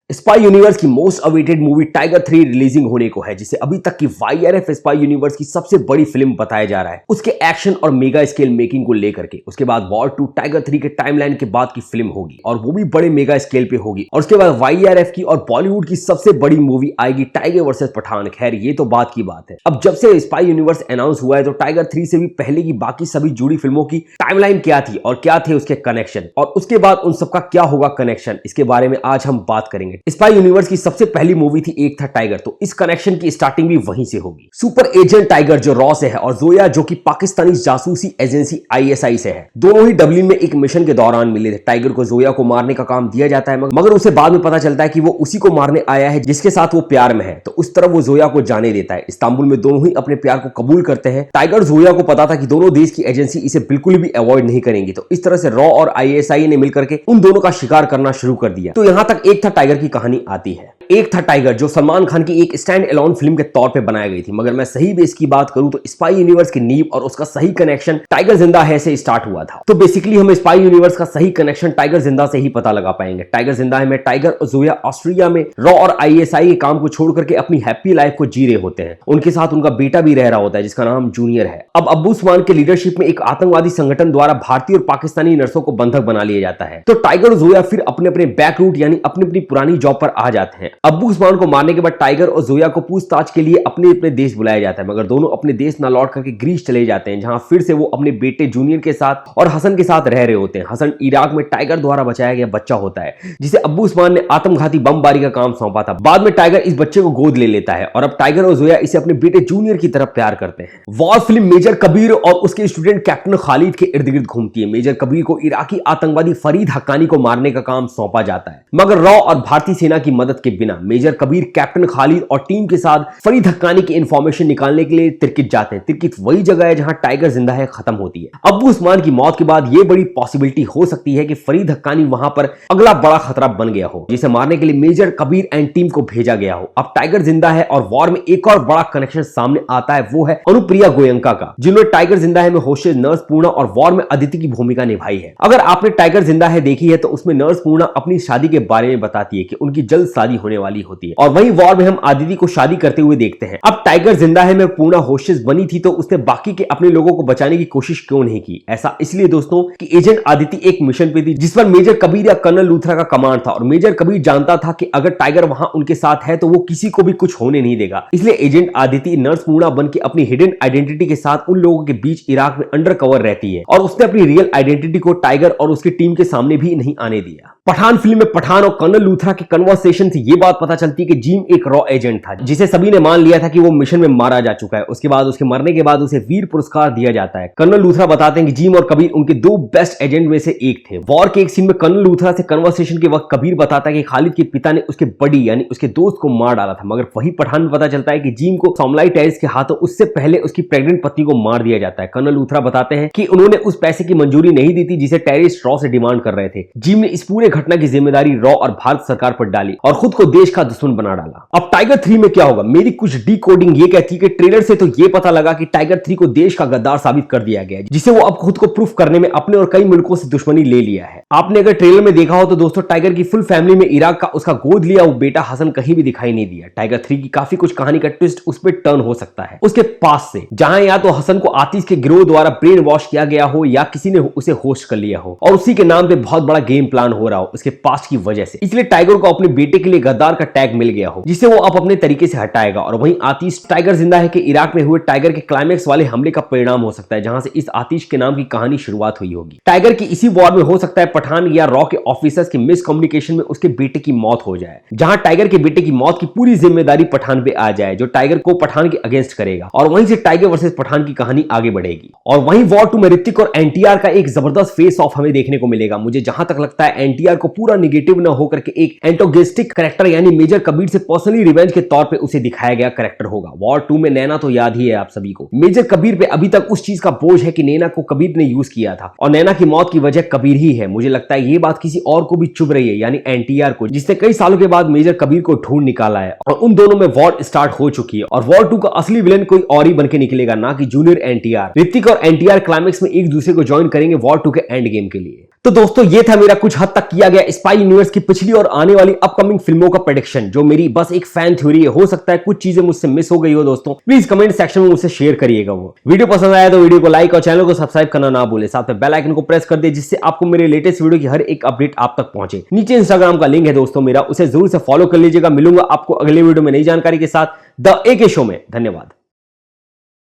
Spy universe की most awaited movie tiger 3 releasing होने को है, जिसे अभी तक की वाईआरएफ स्पाई यूनिवर्स की सबसे बड़ी फिल्म बताया जा रहा है उसके एक्शन और मेगा स्केल मेकिंग को लेकर के। उसके बाद वॉर 2 टाइगर 3 के टाइमलाइन के बाद की फिल्म होगी और वो भी बड़े मेगा स्केल पे होगी। और उसके बाद वाईआरएफ की और बॉलीवुड की सबसे बड़ी मूवी आएगी टाइगर वर्सेस पठान। खैर ये तो बात की बात है। अब जब से स्पाई यूनिवर्स अनाउंस हुआ है तो टाइगर 3 से भी पहले की बाकी सभी जुड़ी फिल्मों की टाइमलाइन क्या थी और क्या थे उसके कनेक्शन, और उसके बाद उन सबका क्या होगा कनेक्शन, इसके बारे में आज हम बात करेंगे। स्पाई यूनिवर्स की सबसे पहली मूवी थी एक था टाइगर, तो इस कनेक्शन की स्टार्टिंग भी वहीं से होगी। सुपर एजेंट टाइगर जो रॉ से है और जोया जो कि पाकिस्तानी जासूसी एजेंसी आईएसआई से है, दोनों ही डबलिन में एक मिशन के दौरान मिले थे। टाइगर को जोया को मारने का काम दिया जाता है, मगर उसे बाद में पता चलता है कि वो उसी को मारने आया है जिसके साथ वो प्यार में है, तो उस तरफ वो जोया को जाने देता है। इस्तांबुल में दोनों ही अपने प्यार को कबूल करते हैं। टाइगर जोया को पता था कि दोनों देश की एजेंसी इसे बिल्कुल भी अवॉइड नहीं करेंगी, तो इस तरह से रॉ और आईएसआई ने मिलकर के उन दोनों का शिकार करना शुरू कर दिया। तो यहां तक एक था टाइगर की कहानी आती है। एक था टाइगर जो सलमान खान की एक स्टैंड अलोन फिल्म के तौर पे बनाई गई थी, मगर मैं सही बेस की बात करूं तो स्पाई यूनिवर्स की नींव और उसका सही कनेक्शन टाइगर जिंदा है से स्टार्ट हुआ था। तो बेसिकली हम स्पाई यूनिवर्स का सही कनेक्शन टाइगर जिंदा से ही पता लगा पाएंगे। टाइगर जिंदा है में टाइगर और जोया ऑस्ट्रेलिया में रॉ और आईएसआई के काम को छोड़ करके अपनी हैप्पी लाइफ को जी रहे होते हैं। उनके साथ उनका बेटा भी रह रहा होता है जिसका नाम जूनियर है। अब अब्बू उस्मान के लीडरशिप में एक आतंकवादी संगठन द्वारा भारतीय और पाकिस्तानी नर्सों को बंधक बना लिया जाता है। तो टाइगर और जोया फिर अपने अपने बैक रूट यानी अपनी अपनी पुरानी जॉब पर आ जाते हैं। अब्बू उस्मान को मारने के बाद टाइगर और जोया को पूछताछ के लिए अपने अपने देश बुलाया जाता है, मगर दोनों अपने देश न लौट करके ग्रीस चले जाते हैं, जहां फिर से वो अपने बेटे जूनियर के साथ और हसन के साथ रह रहे होते हैं। हसन इराक में टाइगर द्वारा बचाया गया बच्चा होता है जिसे अब्बू उस्मान ने आत्मघाती बमबारी का काम सौंपा था। बाद में टाइगर इस बच्चे को गोद ले लेता है और अब टाइगर और जोया इसे अपने बेटे जूनियर की तरफ प्यार करते हैं। वॉर फिल्म मेजर कबीर और उसके स्टूडेंट कैप्टन खालिद के इर्द गिर्द घूमती है। मेजर कबीर को इराकी आतंकवादी फरीद हक्कानी को मारने का काम सौंपा जाता है, मगर रॉ और भारतीय सेना की मदद के बिना मेजर कबीर कैप्टन खालिद और टीम के साथ फरीद हक्कानी की इंफॉर्मेशन निकालने के लिए तिरकित जाते हैं। तिरकित वही जगह है जहां टाइगर जिंदा है खत्म होती है। अब्बू उस्मान की मौत के बाद यह बड़ी पॉसिबिलिटी हो सकती है कि फरीद हक्कानी वहां पर अगला बड़ा खतरा बन गया हो, जिसे मारने के लिए मेजर कबीर एंड टीम को भेजा गया हो। अब टाइगर जिंदा है और वॉर में एक और बड़ा कनेक्शन सामने आता है, वो है अनुप्रिया गोयंका का, जिन्होंने टाइगर जिंदा है में होस्टेज नर्स पूर्णा और वॉर में अदिति की भूमिका निभाई है। अगर आपने टाइगर जिंदा है देखी है तो उसमें नर्स पूर्णा अपनी शादी के बारे में बताती है कि उनकी जल्द शादी होने वाली होती है, और वहीं वॉर में हम आदिति को शादी करते हुए देखते हैं। अब टाइगर जिंदा है में पूर्णा होस्टेज बनी थी तो उसने बाकी के अपने लोगों को बचाने की कोशिश क्यों नहीं की? ऐसा इसलिए दोस्तों कि एजेंट आदिति एक मिशन पे थी जिस पर मेजर कबीर या कर्नल लूथरा का कमांड था, और मेजर कबीर जानता था कि अगर टाइगर वहां उनके साथ है तो वो किसी को भी कुछ होने नहीं देगा। इसलिए एजेंट आदिति नर्स पूर्णा बन के अपनी हिडन आइडेंटिटी के साथ उन लोगों के बीच इराक में अंडर कवर रहती है, और उसने अपनी रियल आइडेंटिटी को टाइगर और उसकी टीम के सामने भी नहीं आने दिया। पठान फिल्म में पठान और कर्नल लूथरा के कन्वर्सेशन से ये बात पता चलती है कि जिम एक रॉ एजेंट था जिसे सभी ने मान लिया था कि वो मिशन में मारा जा चुका है। उसके बाद उसके मरने के बाद उसे वीर पुरस्कार दिया जाता है। कर्नल लूथरा बताते हैं कि जिम और कबीर उनके दो बेस्ट एजेंट में से एक थे। वॉर के एक सीन में कर्नल लूथरा से कन्वर्सेशन के वक्त कबीर बताता है कि खालिद के पिता ने उसके बड़ी यानी उसके दोस्त को मार डाला था, मगर वही पठान में पता चलता है कि जिम को सोमलाई टेरिस के हाथों उससे पहले उसकी प्रेग्नेंट पत्नी को मार दिया जाता है। कर्नल लूथरा बताते हैं कि उन्होंने उस पैसे की मंजूरी नहीं दी थी जिसे टेरिस रॉ से डिमांड कर रहे थे। जिम ने इस पूरे घटना की जिम्मेदारी रॉ और भारत सरकार पर डाली और खुद को देश का दुश्मन बना डाला। अब टाइगर 3 में क्या होगा? मेरी कुछ डिकोडिंग ये कहती है कि ट्रेलर से तो ये पता लगा कि टाइगर 3 को देश का गद्दार साबित कर दिया गया है, जिसे वो अब खुद को प्रूफ करने में अपने और कई मुल्कों से दुश्मनी ले लिया है। आपने अगर ट्रेलर में देखा हो तो दोस्तों टाइगर की फुल फैमिली में इराक का उसका गोद लिया वो बेटा हसन कहीं भी दिखाई नहीं दिया। टाइगर 3 की काफी कुछ कहानी का ट्विस्ट उस पर टर्न हो सकता है उसके पास से, जहां या तो हसन को आतिश के गिरोह द्वारा ब्रेन वॉश किया गया हो या किसी ने उसे होस्ट कर लिया हो और उसी के नाम पे बहुत बड़ा गेम प्लान हो रहा हो उसके पास्ट की वजह से। इसलिए टाइगर को अपने बेटे के लिए गद्दार का टैग मिल गया हो जिसे वो अब अपने तरीके से हटाएगा, और वहीं आतिश टाइगर जिंदा है कि इराक में हुए टाइगर के क्लाइमेक्स वाले हमले का परिणाम हो सकता है, जहां से इस आतिश के नाम की कहानी शुरुआत हुई होगी। टाइगर की इसी वॉर में हो सकता है पठान या रॉ के ऑफिसर्स के मिसकम्युनिकेशन में उसके बेटे की मौत हो जाए, जहां टाइगर के बेटे की मौत की पूरी जिम्मेदारी पठान पे आ जाए जो टाइगर को पठान के अगेंस्ट करेगा, और वहीं से टाइगर वर्सेस पठान की कहानी आगे बढ़ेगी। और वहीं वॉर 2 में ऋतिक और एनटीआर का एक जबरदस्त फेस ऑफ हमें देखने को मिलेगा। मुझे जहां तक लगता है एनटीआर को पूरा निगेटिव न होकर के एक एंटोगेस्टिक कैरेक्टर यानी मेजर कबीर से पर्सनली रिवेंज के तौर पे उसे दिखाया गया कैरेक्टर होगा। वॉर 2 में नैना तो याद ही है आप सभी को। मेजर कबीर पे अभी तक उस चीज का बोझ है कि नैना को कबीर ने यूज किया था और नैना की मौत की वजह कबीर ही है। मुझे लगता है ये बात किसी और को भी चुभ रही है यानी एनटीआर को, जिसने कई सालों के बाद मेजर कबीर को ढूंढ निकाला है और उन दोनों में वॉर स्टार्ट हो चुकी है। और वॉर 2 का असली विलेन कोई और ही बनके निकलेगा, ना कि जूनियर एनटीआर। ऋतिक और एनटीआर क्लाइमेक्स में एक दूसरे को ज्वाइन करेंगे वॉर 2 के एंड गेम के लिए। तो दोस्तों ये था मेरा कुछ हद तक किया गया स्पाई यूनिवर्स की पिछली और आने वाली अपकमिंग फिल्मों का प्रेडिक्शन, जो मेरी बस एक फैन थ्योरी है। हो सकता है कुछ चीजें मुझसे मिस हो गई हो दोस्तों, प्लीज कमेंट सेक्शन में मुझसे शेयर करिएगा। वो वीडियो पसंद आया तो वीडियो को लाइक और चैनल को सब्सक्राइब करना ना भूले, साथ में बेल आइकन को प्रेस कर दे जिससे आपको मेरे लेटेस्ट वीडियो की हर एक अपडेट आप तक पहुंचे। नीचे इंस्टाग्राम का लिंक है दोस्तों मेरा, उसे जरूर से फॉलो कर लीजिएगा। मिलूंगा आपको अगले वीडियो में नई जानकारी के साथ द एके शो में। धन्यवाद।